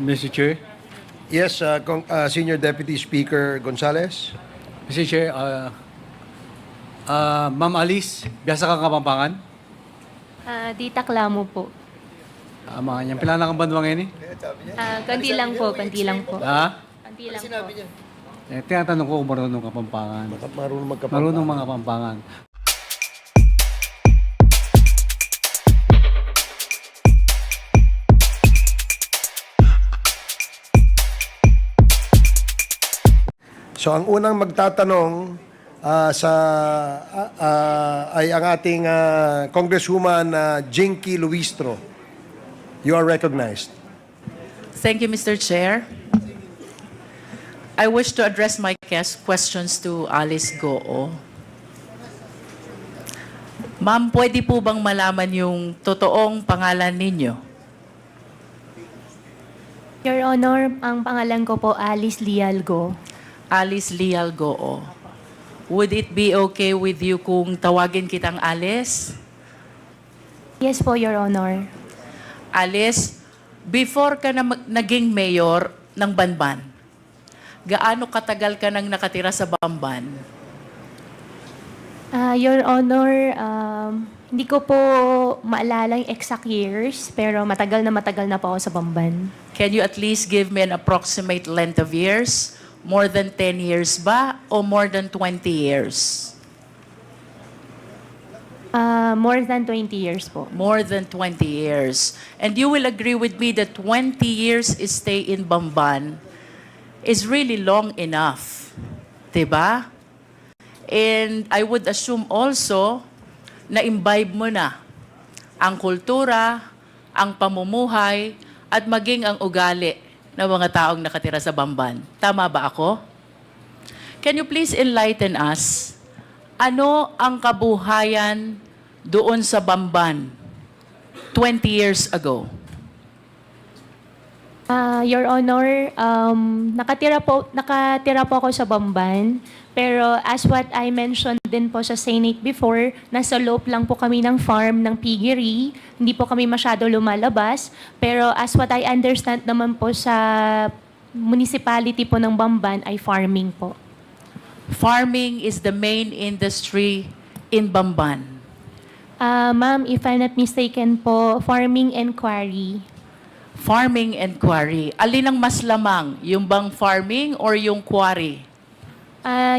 Mr. Chair. Yes, Senior Deputy Speaker Gonzales. Mr. Chair, Ma'am Alice, biasa ka Kapampangan? Di taklamo po. Mga niyang pilala kang banduang ngayon eh? Kanti lang po, kanti lang po. Ha? Kanti lang po. Tinatanong ko kung marunong Kapampangan. Marunong magkapampangan. Marunong mga Kapampangan. So ang unang magtatanong ay ang ating Congresswoman Jinky Luistro. You are recognized. Thank you, Mr. Chair. I wish to address my questions to Alice Guo. Ma'am, pwede po bang malaman yung totoong pangalan ninyo? Your Honor, ang pangalan ko po Alice Guo. Alice Guo. Would it be okay with you kung tawagin kitang Alice? Yes po, Your Honor. Alice, before ka na naging mayor ng Banban, gaano katagal ka nang nakatira sa Bamban? Your Honor, hindi ko po maalala yung exact years, pero matagal na po ako sa Bamban. Can you at least give me an approximate length of years? More than 10 years ba o more than 20 years? More than 20 years po. More than 20 years. And you will agree with me that 20 years stay in Bamban is really long enough. Diba? And I would assume also na imbibe mo na ang kultura, ang pamumuhay, at maging ang ugali ng mga taong nakatira sa Bamban. Tama ba ako? Can you please enlighten us? Ano ang kabuhayan doon sa Bamban 20 years ago? Your Honor, nakatira po ako sa Bamban, pero as what I mentioned din po sa Senate before, nasa loob lang po kami ng farm ng piggery, hindi po kami masyado lumalabas, pero as what I understand naman po sa municipality po ng Bamban ay farming po. Farming is the main industry in Bamban. Ma'am, if I'm not mistaken po, farming and quarry. Farming and quarry. Alin ang mas lamang? Yung bang farming or yung quarry?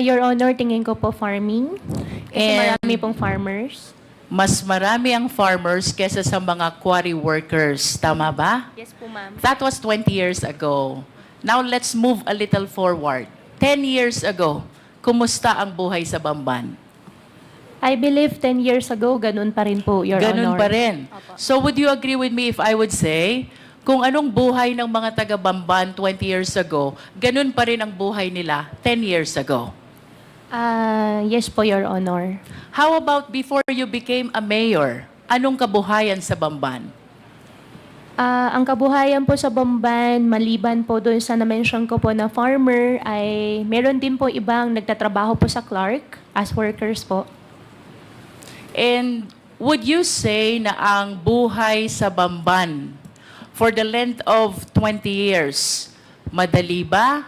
Your Honor, tingin ko po farming. Kasi And marami pong farmers. mas marami ang farmers kesa sa mga quarry workers. Tama ba? Yes po, ma'am. That was 20 years ago. Now let's move a little forward. 10 years ago, kumusta ang buhay sa Bamban? I believe 10 years ago, ganun pa rin po, Your Ganun Honor. pa rin. Opo. So would you agree with me if I would say, kung anong buhay ng mga taga-Bamban 20 years ago, ganun pa rin ang buhay nila 10 years ago? Yes po, Your Honor. How about before you became a mayor? Anong kabuhayan sa Bamban? Ang kabuhayan po sa Bamban, maliban po doon sa na-mention ko po na farmer, ay meron din po ibang nagtatrabaho po sa Clark as workers po. And would you say na ang buhay sa Bamban for the length of 20 years, madali ba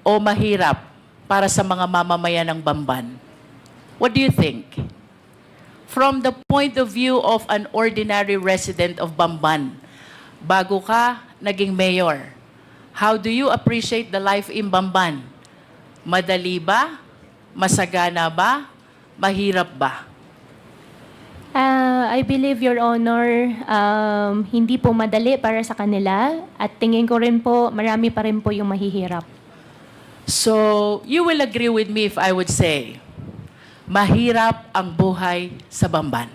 o mahirap para sa mga mamamayan ng Bamban? What do you think? From the point of view of an ordinary resident of Bamban, bago ka naging mayor, how do you appreciate the life in Bamban? Madali ba? Masagana ba? Mahirap ba? I believe, Your Honor, hindi po madali para sa kanila at tingin ko rin po, marami pa rin po yung mahihirap. So, you will agree with me if I would say, mahirap ang buhay sa Bamban.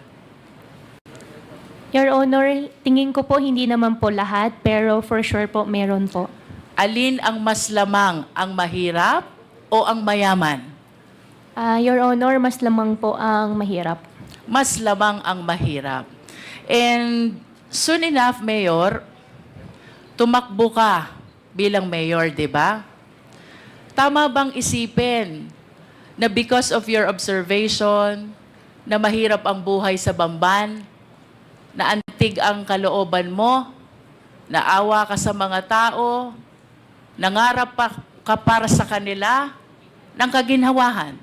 Your Honor, tingin ko po hindi naman po lahat, pero for sure po meron po. Alin ang mas lamang, ang mahirap o ang mayaman? Your Honor, mas lamang po ang mahirap. Mas lamang ang mahirap. And soon enough, Mayor, tumakbo ka bilang Mayor, di ba? Tama bang isipin na because of your observation, na mahirap ang buhay sa Bamban, na antig ang kalooban mo, naawa ka sa mga tao, nangarap ka para sa kanila ng kaginhawahan.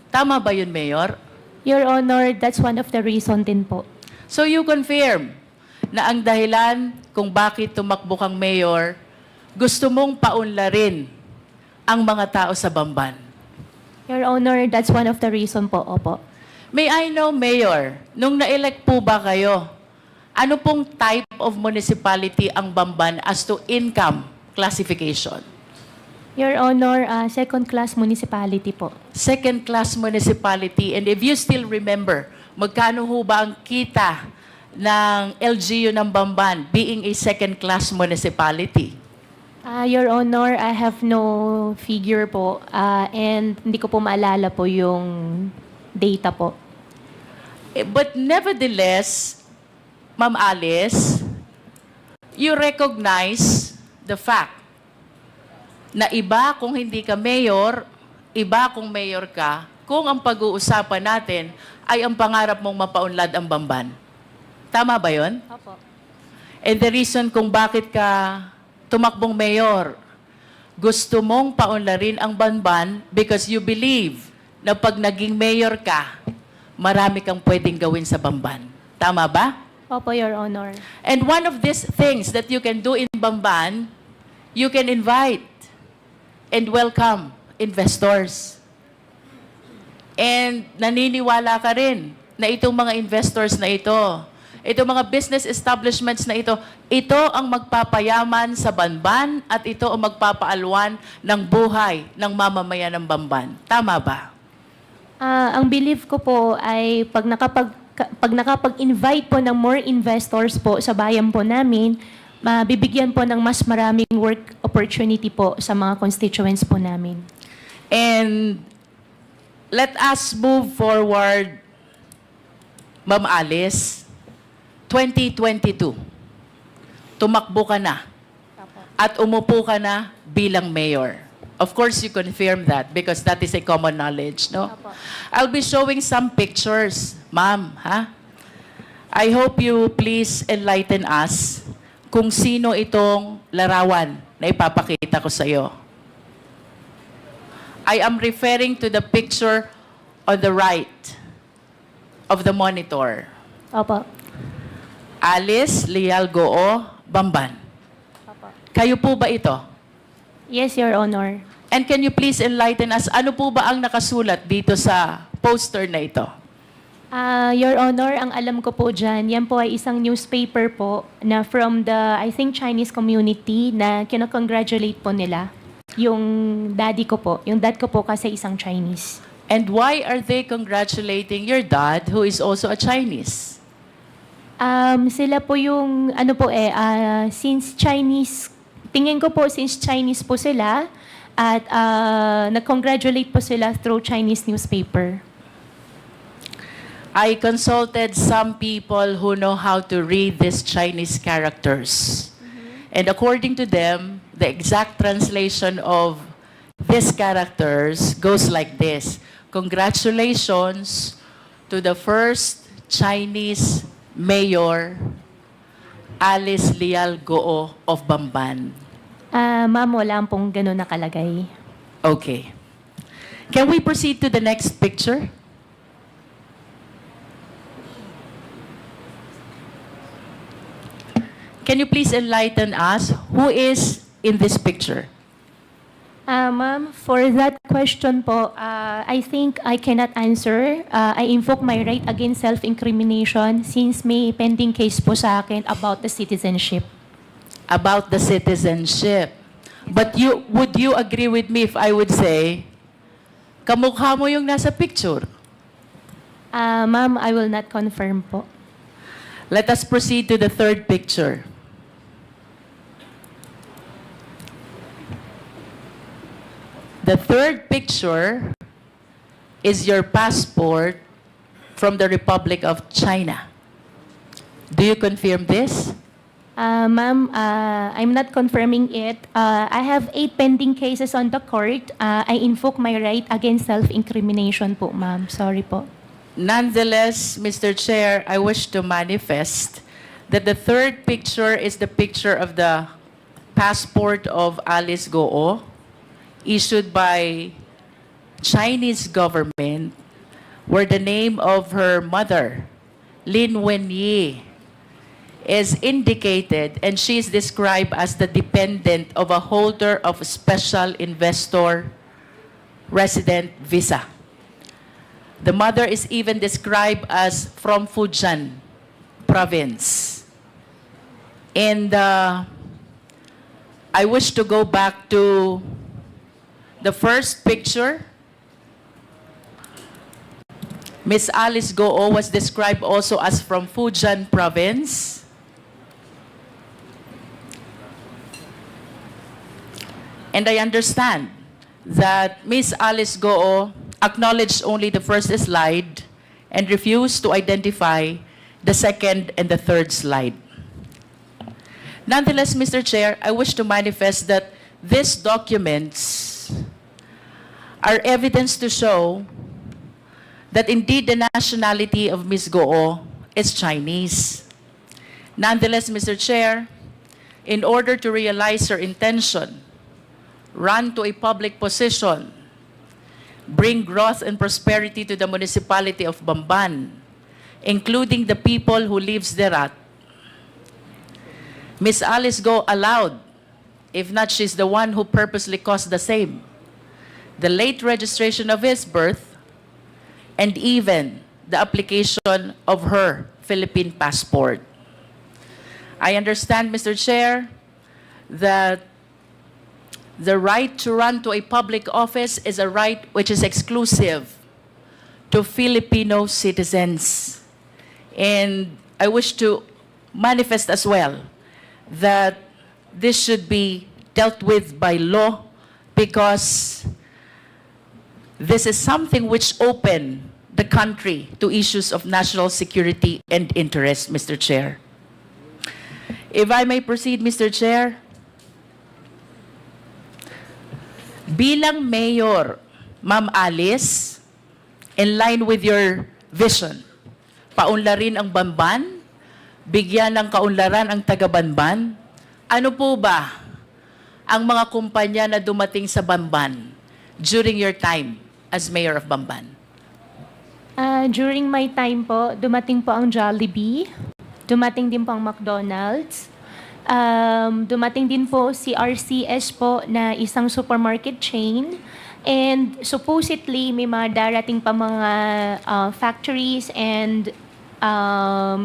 Tama ba yun, Mayor? Your Honor, that's one of the reason din po. So you confirm na ang dahilan kung bakit tumakbo kang mayor, gusto mong paunlarin ang mga tao sa Bamban. Your Honor, that's one of the reason po, opo. May I know, Mayor, nung na-elect po ba kayo, ano pong type of municipality ang Bamban as to income classification? Your Honor, second-class municipality po. Second-class municipality. And if you still remember, magkano ho ba ang kita ng LGU ng Bamban being a second-class municipality? Your Honor, I have no figure po and hindi ko po maalala po yung data po. But nevertheless, Ma'am Alice, you recognize the fact na iba kung hindi ka mayor, iba kung mayor ka, kung ang pag-uusapan natin ay ang pangarap mong mapaunlad ang Bamban. Tama ba yun? Opo. And the reason kung bakit ka tumakbong mayor, gusto mong paunlarin ang Bamban because you believe na pag naging mayor ka, marami kang pwedeng gawin sa Bamban. Tama ba? Opo, Your Honor. And one of these things that you can do in Bamban, you can invite and welcome investors. And naniniwala ka rin na itong mga investors na ito, itong mga business establishments na ito ang magpapayaman sa Bamban at ito ang magpapaalwan ng buhay ng mamamayan ng Bamban. Tama ba? Ang belief ko po ay pag nakapag-invite po ng more investors po sa bayan po namin, bibigyan po ng mas maraming work opportunity po sa mga constituents po namin. And let us move forward, Ma'am Alice. 2022, tumakbo ka na at umupo ka na bilang mayor. Of course, you confirm that because that is a common knowledge, no? I'll be showing some pictures, ma'am, ha? I hope you please enlighten us kung sino itong larawan na ipapakita ko sa iyo. I am referring to the picture on the right of the monitor. Opo. Alice Guo, Bamban. Opo. Kayo po ba ito? Yes, Your Honor. And can you please enlighten us, ano po ba ang nakasulat dito sa poster na ito? Your Honor, ang alam ko po dyan, yan po ay isang newspaper po na from the, I think, Chinese community na kinakongratulate po nila. Yung daddy ko po. Yung dad ko po kasi isang Chinese. And why are they congratulating your dad who is also a Chinese? Sila po yung, since Chinese, tingin ko po since Chinese po sila, at nag-congratulate po sila through Chinese newspaper. I consulted some people who know how to read these Chinese characters. And according to them, the exact translation of these characters goes like this. Congratulations to the first Chinese mayor, Alice Guo of Bamban. Ma'am, wala pong ganun nakalagay. Okay. Can we proceed to the next picture? Can you please enlighten us who is in this picture? Ma'am, for that question po, I think I cannot answer. I invoke my right against self-incrimination since may pending case po sa akin about the citizenship. About the citizenship. But would you agree with me if I would say, kamukha mo yung nasa picture? Ma'am, I will not confirm po. Let us proceed to the third picture. The third picture is your passport from the Republic of China. Do you confirm this? Ma'am, I'm not confirming it. I have 8 pending cases on the court. I invoke my right against self-incrimination po, ma'am. Sorry po. Nonetheless, Mr. Chair, I wish to manifest that the third picture is the picture of the passport of Alice Guo, issued by Chinese government, where the name of her mother, Lin Wenyi, is indicated, and she is described as the dependent of a holder of special investor resident visa. The mother is even described as from Fujian province. And I wish to go back to the first picture. Miss Alice Guo was described also as from Fujian province. And I understand that Miss Alice Guo acknowledged only the first slide and refused to identify the second and the third slide. Nonetheless, Mr. Chair, I wish to manifest that these documents are evidence to show that indeed the nationality of Ms. Guo is Chinese. Nonetheless, Mr. Chair, in order to realize her intention, run to a public position, bring growth and prosperity to the municipality of Bamban, including the people who lives thereat, Miss Alice Guo allowed, if not she's the one who purposely caused the same, the late registration of his birth, and even the application of her Philippine passport. I understand, Mr. Chair, that the right to run to a public office is a right which is exclusive to Filipino citizens. And I wish to manifest as well that this should be dealt with by law, because this is something which open the country to issues of national security and interest, Mr. Chair. If I may proceed, Mr. Chair. Bilang mayor, Ma'am Alice, in line with your vision, paunlarin ang Bamban, bigyan ng kaunlaran ang taga-Bamban. Ano po ba ang mga kumpanya na dumating sa Bamban during your time as mayor of Bamban? During my time po, dumating po ang Jollibee, dumating din po ang McDonald's, dumating din po si RCS po na isang supermarket chain, and supposedly may mga darating pa mga factories and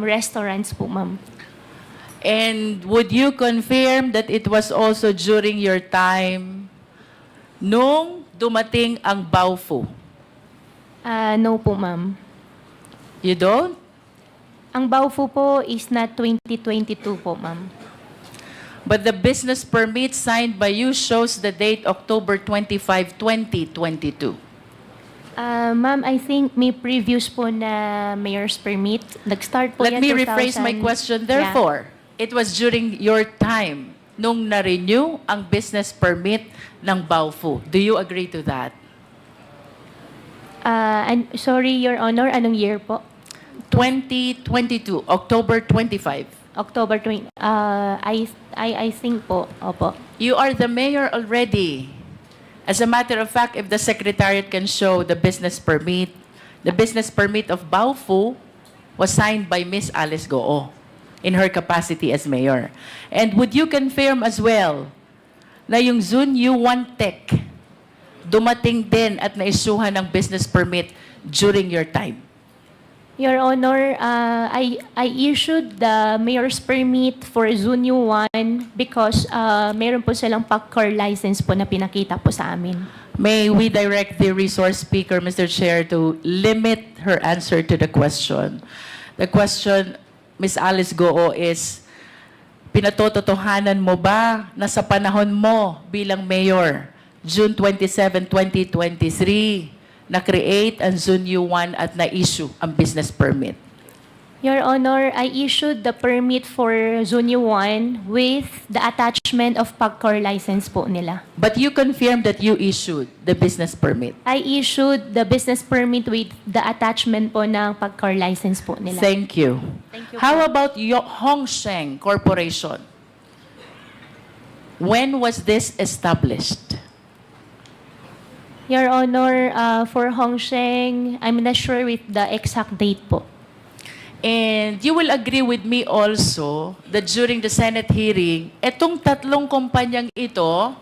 restaurants po, ma'am. And would you confirm that it was also during your time nung dumating ang Baofu? No po, ma'am. You don't? Ang Baofu po is na 2022 po, ma'am. But the business permit signed by you shows the date October 25, 2022. Ma'am, I think may previous po na mayor's permit. Nag-start po Let yan me rephrase my 2000. question. Yeah. Therefore, it was during your time nung na-renew ang business permit ng Baofu. Do you agree to that? Sorry, Your Honor, anong year po? 2022, October 25. October 20. I think po, opo. You are the mayor already. As a matter of fact, if the secretariat can show the business permit of Baofu was signed by Miss Alice Guo in her capacity as mayor. And would you confirm as well na yung Zunyu One Tech dumating din at naisuhan ng business permit during your time? Your Honor, I issued the mayor's permit for Zunyu 1 because meron po silang packer license po na pinakita po sa amin. May we direct the resource speaker, Mr. Chair, to limit her answer to the question. The question, Ms. Alice Guo, is, pinatototohanan mo ba na sa panahon mo bilang mayor, June 27, 2023, na-create ang Zunyu 1 at na-issue ang business permit? Your Honor, I issued the permit for Zunyo 1 with the attachment of PAGCOR license po nila. But you confirmed that you issued the business permit. I issued the business permit with the attachment po ng PAGCOR license po nila. Thank you. Thank you How po. about Hongsheng Corporation? When was this established? Your Honor, for Hongsheng, I'm not sure with the exact date po. And you will agree with me also that during the Senate hearing, etong tatlong kumpanyang ito,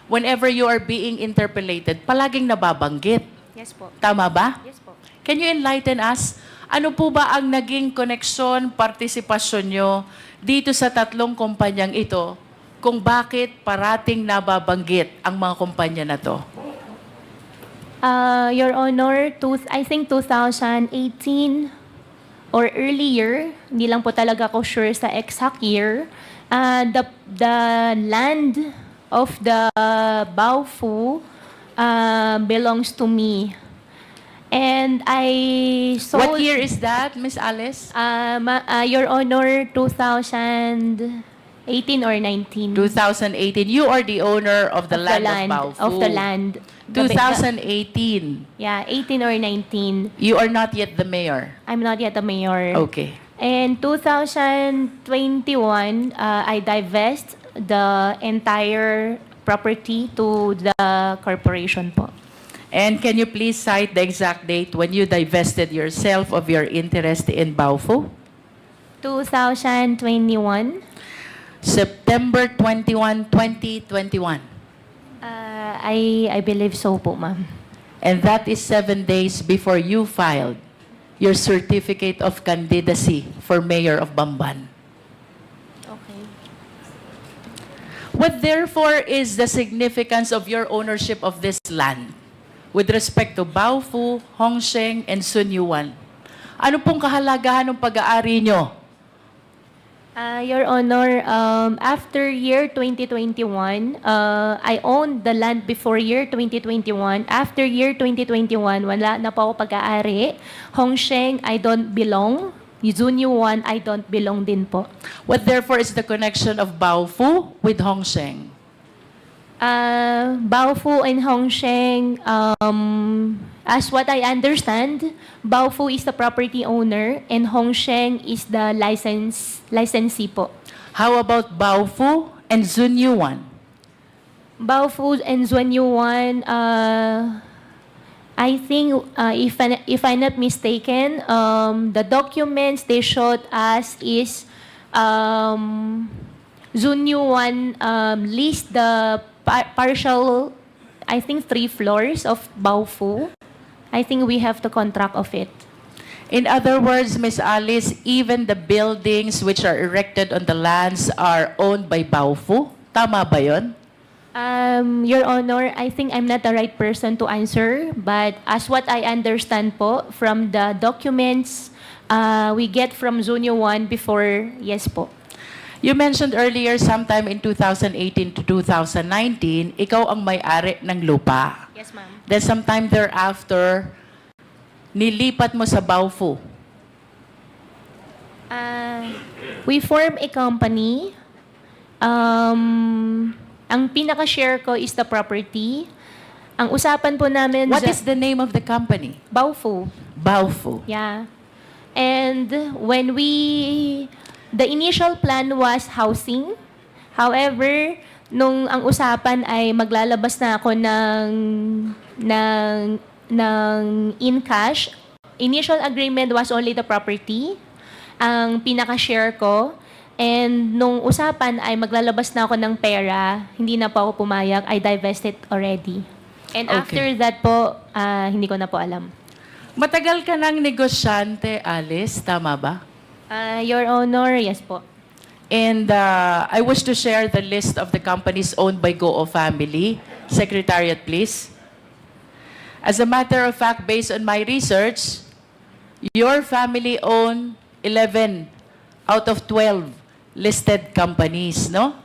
whenever you are being interpellated, palaging nababanggit. Yes po. Tama ba? Yes po. Can you enlighten us? Ano po ba ang naging koneksyon, partisipasyon nyo dito sa tatlong kumpanyang ito kung bakit parating nababanggit ang mga kumpanya na to? Your Honor, I think 2018 or earlier, hindi lang po talaga ako sure sa exact year, the land of the Baofu belongs to me. And I sold... What year is that, Miss Alice? Your Honor, 2018 or 19. 2018. You are the owner of the land of Baofu. Of the land. 2018. Yeah, 18 or 19. You are not yet the mayor. I'm not yet the mayor. Okay. And 2021, I divest the entire property to the corporation po. And can you please cite the exact date when you divested yourself of your interest in Baofu? 2021. September 21, 2021. I believe so po, ma'am. And that is 7 days before you filed your certificate of candidacy for mayor of Bamban. Okay. What therefore is the significance of your ownership of this land with respect to Baofu, Hongsheng, and Sunyuan? Ano pong kahalagahan ng pag-aari nyo? Your Honor, after year 2021, I owned the land before year 2021. After year 2021, wala na po ako pag-aari. Hongsheng, I don't belong. Zunyo 1, I don't belong din po. What therefore is the connection of Baofu with Hongsheng? Baofu and Hongsheng, as what I understand, Baofu is the property owner and Hongsheng is the licensee po. How about Baofu and Zunyuan? Baofu and Zhuanyuan, I think, if I'm not mistaken, the documents they showed us is Zhuanyuan leased the partial, I think, 3 floors of Baofu. I think we have the contract of it. In other words, Miss Alice, even the buildings which are erected on the lands are owned by Baofu? Tama ba yun? Your Honor, I think I'm not the right person to answer, but as what I understand po, from the documents we get from Zunyo 1 before, yes po. You mentioned earlier sometime in 2018 to 2019, ikaw ang may-ari ng lupa. Yes, ma'am. Then sometime thereafter, nilipat mo sa Baofu. We form a company. Ang pinaka-share ko is the property. Ang usapan po namin... What is the name of the company? Baofu. Baofu. Yeah. And when the initial plan was housing. However, nung ang usapan ay maglalabas na ako ng in cash, initial agreement was only the property, ang pinaka-share ko. And nung usapan ay maglalabas na ako ng pera, hindi na po ako pumayag, I divested already. And Okay. after that po, hindi ko na po alam. Matagal ka ng negosyante, Alice, tama ba? Your Honor, yes po. And I wish to share the list of the companies owned by Guo family. Secretariat, please. As a matter of fact, based on my research, your family owned 11 out of 12 listed companies, no?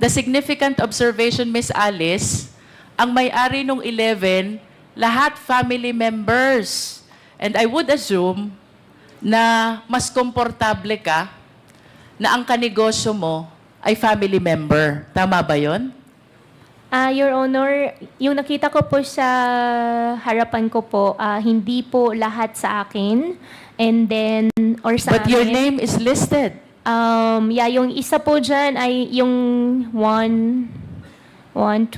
The significant observation, Miss Alice, ang may-ari ng 11, lahat family members. And I would assume na mas komportable ka na ang kanegosyo mo ay family member. Tama ba yon? Your Honor, yung nakita ko po sa harapan ko po, hindi po lahat sa akin. And then, or sa But your amin. name is listed. Yung isa po dyan ay yung 1, 2,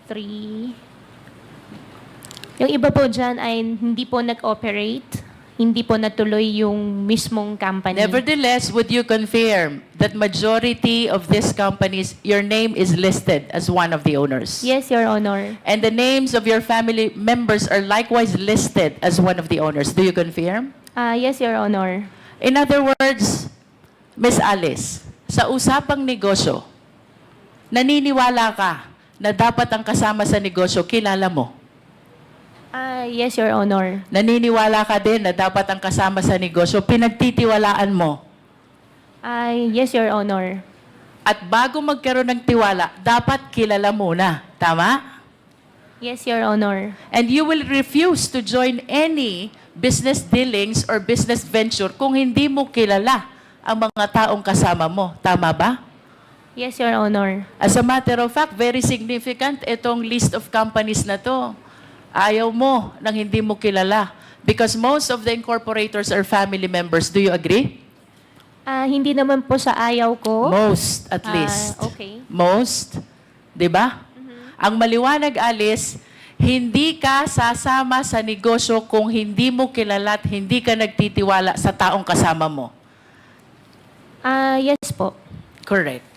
3. Yung iba po dyan ay hindi po nag-operate. Hindi po natuloy yung mismong company. Nevertheless, would you confirm that majority of these companies, your name is listed as one of the owners? Yes, Your Honor. And the names of your family members are likewise listed as one of the owners. Do you confirm? Yes, Your Honor. In other words, Miss Alice, sa usapang negosyo, naniniwala ka na dapat ang kasama sa negosyo, kilala mo? Yes, Your Honor. Naniniwala ka din na dapat ang kasama sa negosyo, pinagtitiwalaan mo? Yes, Your Honor. At bago magkaroon ng tiwala, dapat kilala muna. Tama? Yes, Your Honor. And you will refuse to join any business dealings or business venture kung hindi mo kilala ang mga taong kasama mo. Tama ba? Yes, Your Honor. As a matter of fact, very significant itong list of companies na to. Ayaw mo nang hindi mo kilala. Because most of the incorporators are family members. Do you agree? Hindi naman po sa ayaw ko. Most, at least. Okay. Most. Diba? Ang maliwanag, Alice, hindi ka sasama sa negosyo kung hindi mo kilala at hindi ka nagtitiwala sa taong kasama mo. Yes po. Correct.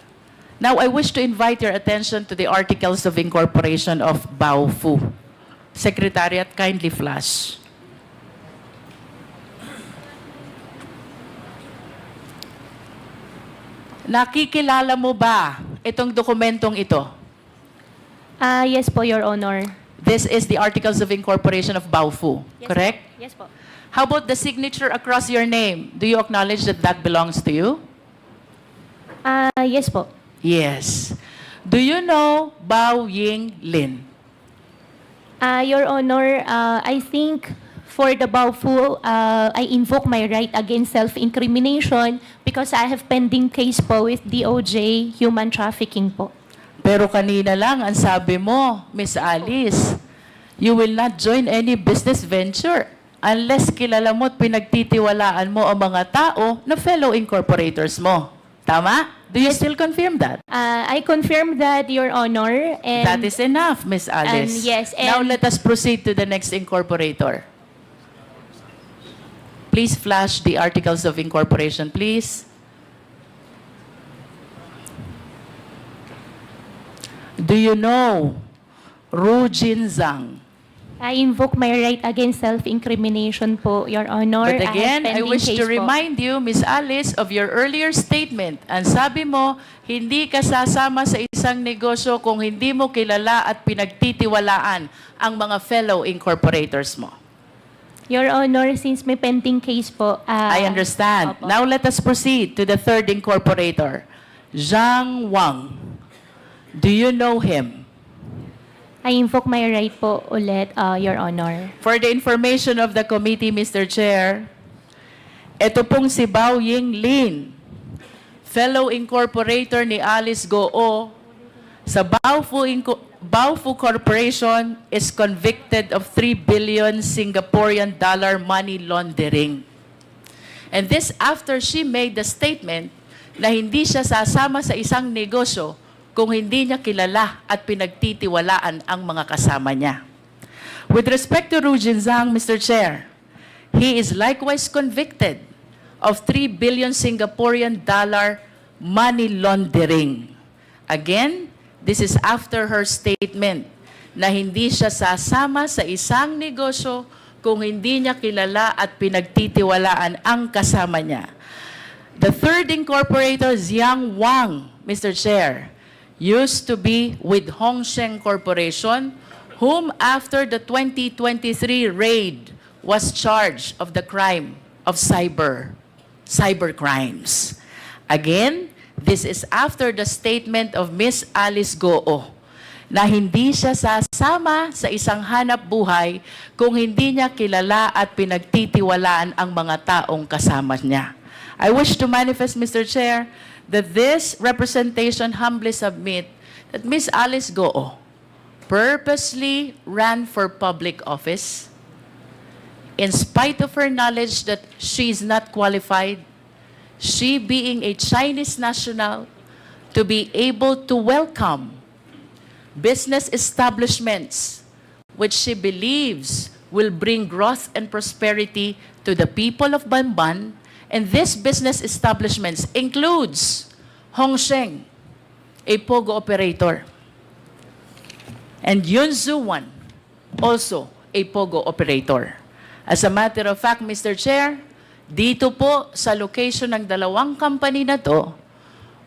Now, I wish to invite your attention to the Articles of Incorporation of Baofu. Secretariat, kindly flash. Nakikilala mo ba itong dokumentong ito? Yes po, Your Honor. This is the Articles of Incorporation of Baofu, Yes, correct? Po. Yes po. How about the signature across your name? Do you acknowledge that that belongs to you? Yes po. Yes. Do you know Bao Ying Lin? Your Honor, I think for the Baofu, I invoke my right against self-incrimination because I have pending case po with DOJ, human trafficking po. Pero kanina lang, ang sabi mo, Miss Alice, you will not join any business venture unless kilala mo at pinagtitiwalaan mo ang mga tao na fellow incorporators mo. Tama? Do you still confirm that? I confirm that, Your Honor. And That is enough, Miss Alice. yes, Now and- let us proceed to the next incorporator. Please flash the Articles of Incorporation, please. Do you know Ru Jin Zhang? I invoke my right against self-incrimination po, Your Honor. But again, have I pending wish case to po. remind you, Miss Alice, of your earlier statement. Ang sabi mo, hindi ka sasama sa isang negosyo kung hindi mo kilala at pinagtitiwalaan ang mga fellow incorporators mo. Your Honor, since may pending case po. I understand. Opo. Now let us proceed to the third incorporator, Zhang Wang. Do you know him? I invoke my right po ulit, Your Honor. For the information of the committee, Mr. Chair, ito pong si Bao Ying Lin, fellow incorporator ni Alice Guo, sa Baofu Corporation is convicted of 3 billion Singaporean dollar money laundering. And this after she made the statement na hindi siya sasama sa isang negosyo kung hindi niya kilala at pinagtitiwalaan ang mga kasama niya. With respect to Ru Jinzang, Mr. Chair, he is likewise convicted of 3 billion Singaporean dollar money laundering. Again, this is after her statement na hindi siya sasama sa isang negosyo kung hindi niya kilala at pinagtitiwalaan ang kasama niya. The third incorporator, Zhang Wang, Mr. Chair, used to be with Hongsheng Corporation, whom after the 2023 raid was charged of the crime of cyber crimes. Again, this is after the statement of Miss Alice Guo na hindi siya sasama sa isang hanap buhay kung hindi niya kilala at pinagtitiwalaan ang mga taong kasama niya. I wish to manifest, Mr. Chair, that this representation humbly submit that Ms. Alice Guo purposely ran for public office in spite of her knowledge that she is not qualified, she being a Chinese national, to be able to welcome business establishments which she believes will bring growth and prosperity to the people of Bamban. And these business establishments includes Hongsheng, a POGO operator, and Yunzuan, also a POGO operator. As a matter of fact, Mr. Chair, dito po sa location ng dalawang company na to,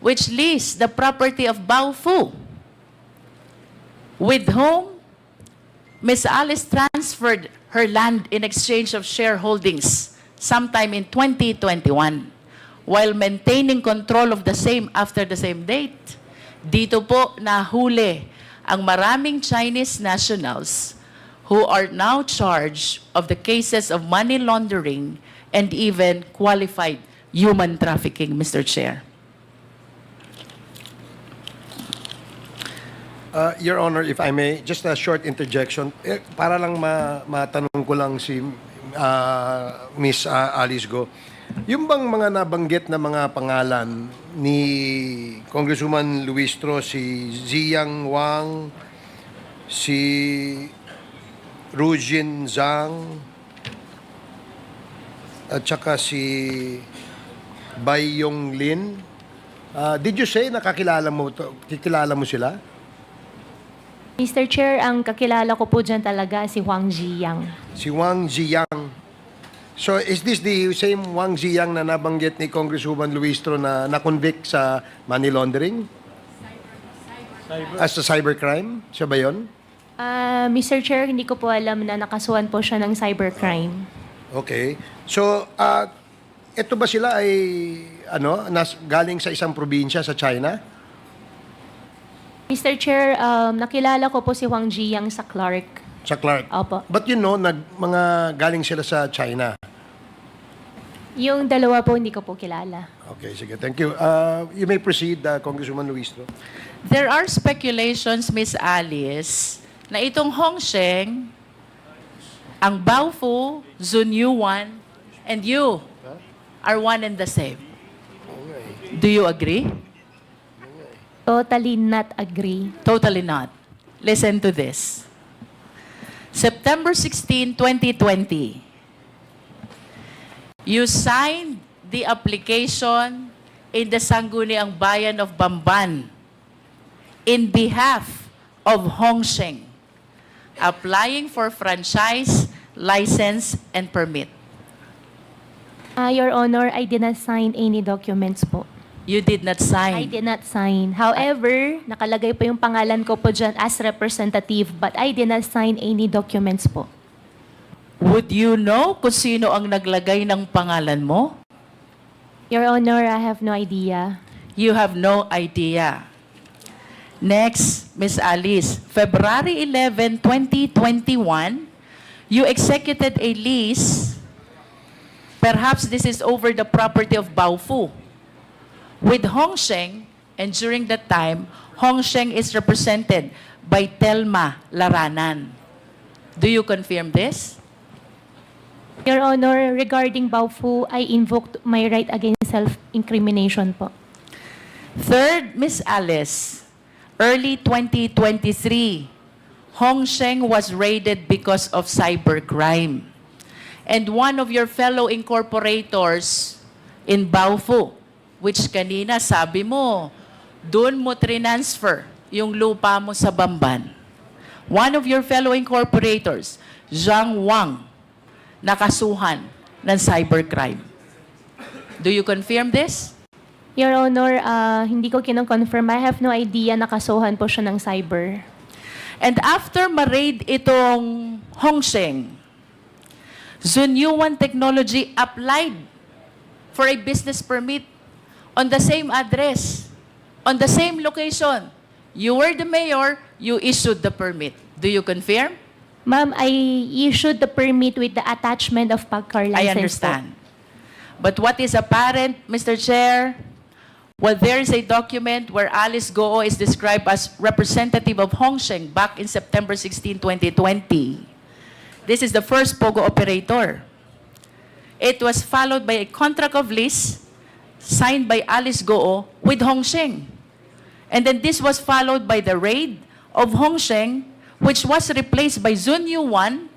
which lease the property of Baofu, with whom Ms. Alice transferred her land in exchange of shareholdings sometime in 2021, while maintaining control of the same after the same date. Dito po nahuli ang maraming Chinese nationals who are now charged of the cases of money laundering and even qualified human trafficking, Mr. Chair. Your Honor, if I may, just a short interjection. Para lang matanong ko lang si Miss Alice Guo. Yung bang mga nabanggit na mga pangalan ni Congresswoman Luistro, si Ziyang Wang, si Rujin Zhang, at saka si Bai Yong Lin, did you say nakakilala mo sila? Mr. Chair, ang kakilala ko po dyan talaga si Wang Ziyang. Si Wang Ziyang. So, is this the same Wang Ziyang na nabanggit ni Congresswoman Luistro na na-convict sa money laundering? As a cybercrime? Siya ba yun? Mr. Chair, hindi ko po alam na nakasuhan po siya ng cybercrime. Okay. So, ito ba sila ay galing sa isang probinsya sa China? Mr. Chair, nakilala ko po si Wang Ziyang sa Clark. Sa Clark? Opo. But you know, mga galing sila sa China. Yung dalawa po hindi ko po kilala. Okay, sige. Thank you. You may proceed, Congresswoman Luistro. There are speculations, Miss Alice, na itong Hongsheng, ang Baofu, Zunyuan, and you are one and the same. Do you agree? Totally not agree. Totally not. Listen to this. September 16, 2020, you signed the application in the Sangguniang Bayan of Bamban in behalf of Hongsheng, applying for franchise, license, and permit. Your Honor, I did not sign any documents po. You did not sign. I did not sign. However, nakalagay po yung pangalan ko po dyan as representative, but I did not sign any documents po. Would you know kung sino ang naglagay ng pangalan mo? Your Honor, I have no idea. You have no idea. Next, Miss Alice, February 11, 2021, you executed a lease. Perhaps this is over the property of Baofu with Hongsheng, and during that time, Hongsheng is represented by Telma Laranan. Do you confirm this? Your Honor, regarding Baofu, I invoked my right against self-incrimination po. Third, Miss Alice, early 2023, Hongsheng was raided because of cybercrime. And one of your fellow incorporators in Baofu, which kanina sabi mo, doon mo transfer yung lupa mo sa Bamban. One of your fellow incorporators, Zhang Wang, nakasuhan ng cybercrime. Do you confirm this? Your Honor, hindi ko kinong-confirm. I have no idea nakasuhan po siya ng cyber. And after ma-raid itong Hongsheng, Zunyuan Technology applied for a business permit on the same address, on the same location, you were the mayor, you issued the permit. Do you confirm? Ma'am, I issued the permit with the attachment of pagcar license I understand. But what is apparent, Mr. Chair, well, there is a document where Alice Guo is described as representative of Hongsheng back in September 16, 2020. This is the first POGO operator. It was followed by a contract of lease signed by Alice Guo with Hongsheng. And then this was followed by the raid of Hongsheng, which was replaced by Zunyu 1,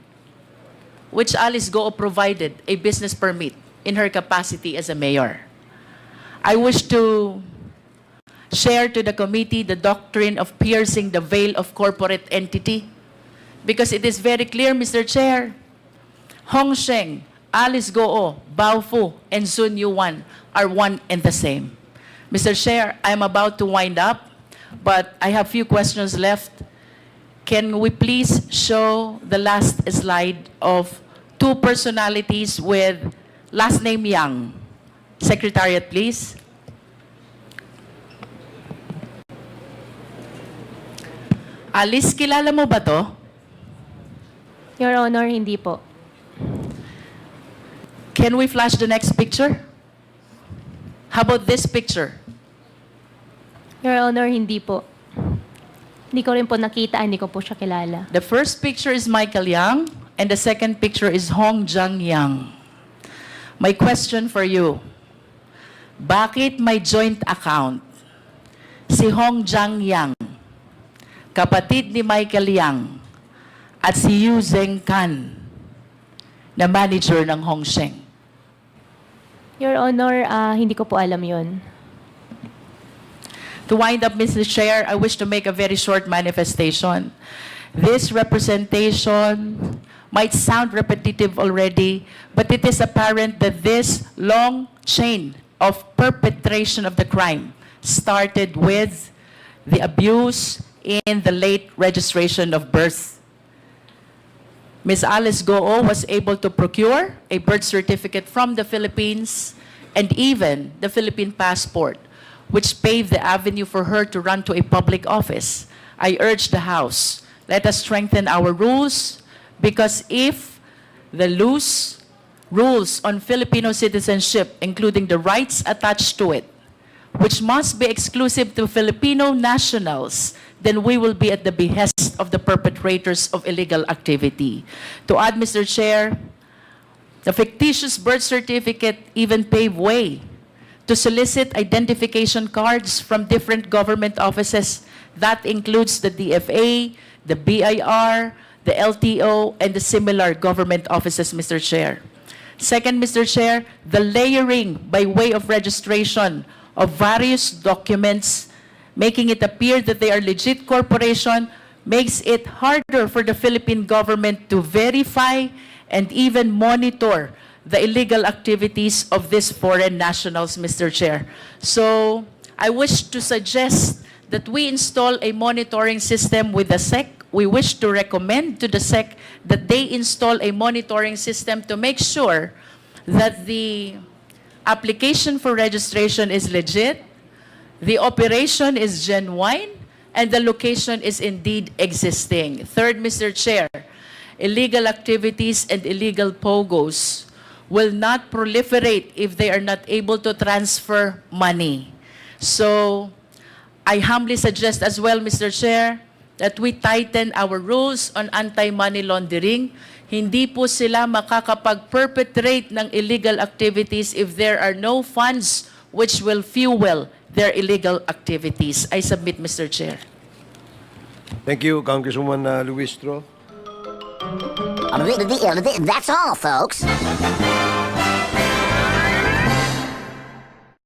which Alice Guo provided a business permit in her capacity as a mayor. I wish to share to the committee the doctrine of piercing the veil of corporate entity, because it is very clear, Mr. Chair, Hongsheng, Alice Guo, Baofu, and Zunyu 1 are one and the same. Mr. Chair, I'm about to wind up, but I have few questions left. Can we please show the last slide of two personalities with last name Yang? Secretariat, please. Alice, kilala mo ba to? Your Honor, hindi po. Can we flash the next picture? How about this picture? Your Honor, hindi po. Hindi ko rin po nakita, hindi ko po siya kilala. The first picture is Michael Yang, and the second picture is Hong Jiang Yang. My question for you, bakit may joint account si Hong Jiang Yang, kapatid ni Michael Yang, at si Yu Zhengkan, na manager ng Hongsheng? Your Honor, hindi ko po alam yon. To wind up, Mr. Chair, I wish to make a very short manifestation. This representation might sound repetitive already, but it is apparent that this long chain of perpetration of the crime started with the abuse in the late registration of birth. Ms. Alice Guo was able to procure a birth certificate from the Philippines and even the Philippine passport, which paved the avenue for her to run to a public office. I urge the House, let us strengthen our rules, because if the loose rules on Filipino citizenship, including the rights attached to it, which must be exclusive to Filipino nationals, then we will be at the behest of the perpetrators of illegal activity. To add, Mr. Chair, the fictitious birth certificate even paved way to solicit identification cards from different government offices. That includes the DFA, the BIR, the LTO, and the similar government offices, Mr. Chair. Second, Mr. Chair, the layering by way of registration of various documents, making it appear that they are legit corporation, makes it harder for the Philippine government to verify and even monitor the illegal activities of these foreign nationals, Mr. Chair. So I wish to suggest that we install a monitoring system with the SEC. We wish to recommend to the SEC that they install a monitoring system to make sure that the application for registration is legit, the operation is genuine, and the location is indeed existing. Third, Mr. Chair, illegal activities and illegal POGOs will not proliferate if they are not able to transfer money. So I humbly suggest as well, Mr. Chair, that we tighten our rules on anti-money laundering. Hindi po sila makakapag-perpetrate ng illegal activities if there are no funds which will fuel their illegal activities. I submit, Mr. Chair. Thank you, Congresswoman Luistro. That's all, folks.